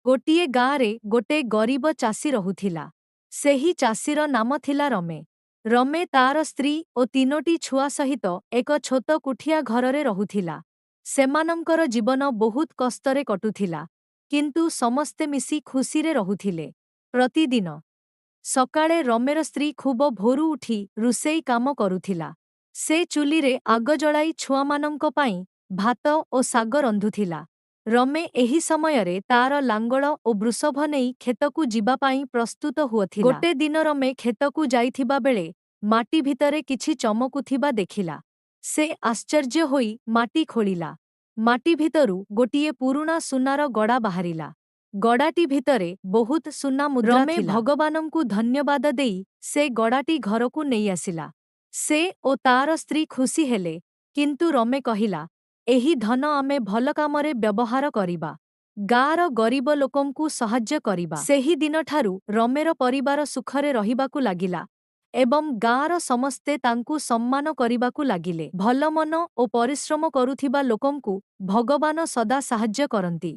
ଗୋଟିଏ ଗାଁରେ ଗୋଟେ ଗରିବ ଚାଷୀ ରହୁଥିଲା। ସେହି ଚାଷୀର ନାମ ଥିଲା ରମେ। ରମେ ତାର ସ୍ତ୍ରୀ ଓ 3ଟି ଛୁଆ ସହିତ ଏକ ଛୋଟ କୁଠିଆ ଘରରେ ରହୁଥିଲା। ସେମାନଙ୍କର ଜୀବନ ବହୁତ କଷ୍ଟରେ କଟୁଥିଲା, କିନ୍ତୁ ସମସ୍ତେ ମିଶି ଖୁସିରେ ରହୁଥିଲେ। ପ୍ରତିଦିନ ସକାଳେ ରମେର ସ୍ତ୍ରୀ ଖୁବ ଭୋରୁ ଉଠି ରୋଷେଇ କାମ କରୁଥିଲା। ସେ ଚୁଲିରେ ଆଗ ଜଳାଇ ଛୁଆମାନଙ୍କ ପାଇଁ ଭାତ ଓ ଶାଗ ରନ୍ଧୁଥିଲା। ରମେ ଏହି ସମୟରେ ତାର ଲାଙ୍ଗଳ ଓ ବୃଷଭ ନେଇ କ୍ଷେତକୁ ଯିବା ପାଇଁ ପ୍ରସ୍ତୁତ ହୁଅଥିଲା। ଗୋଟେ ଦିନ ରମେ କ୍ଷେତକୁ ଯାଇଥିବା ବେଳେ ମାଟି ଭିତରେ କିଛି ଚମକୁଥିବା ଦେଖିଲା। ସେ ଆଶ୍ଚର୍ଯ୍ୟ ହୋଇ ମାଟି ଖୋଳିଲା। ମାଟି ଭିତରୁ ଗୋଟିଏ ପୁରୁଣା ସୁନାର ଗଡ଼ା ବାହାରିଲା। ଗଡ଼ାଟି ଭିତରେ ବହୁତ ସୁନା ମୁଦ୍ରା ଥିଲା। ରମେ ଭଗବାନଙ୍କୁ ଧନ୍ୟବାଦ ଦେଇ ସେ ଗଡ଼ାଟି ଘରକୁ ନେଇ ଆସିଲା। ସେ ଓ ତାର ସ୍ତ୍ରୀ ଖୁସି ହେଲେ, କିନ୍ତୁ ରମେ କହିଲା, ଏହି ଧନ ଆମେ ଭଲ କାମରେ ବ୍ୟବହାର କରିବା। ଗାଁର ଗରିବ ଲୋକଙ୍କୁ ସାହାଯ୍ୟ କରିବା। ସେହି ଦିନଠାରୁ ରମେର ପରିବାର ସୁଖରେ ରହିବାକୁ ଲାଗିଲା ଏବଂ ଗାଁର ସମସ୍ତେ ତାଙ୍କୁ ସମ୍ମାନ କରିବାକୁ ଲାଗିଲେ। ଭଲ ମନ ଓ ପରିଶ୍ରମ କରୁଥିବା ଲୋକଙ୍କୁ ଭଗବାନ ସଦା ସାହାଯ୍ୟ କରନ୍ତି।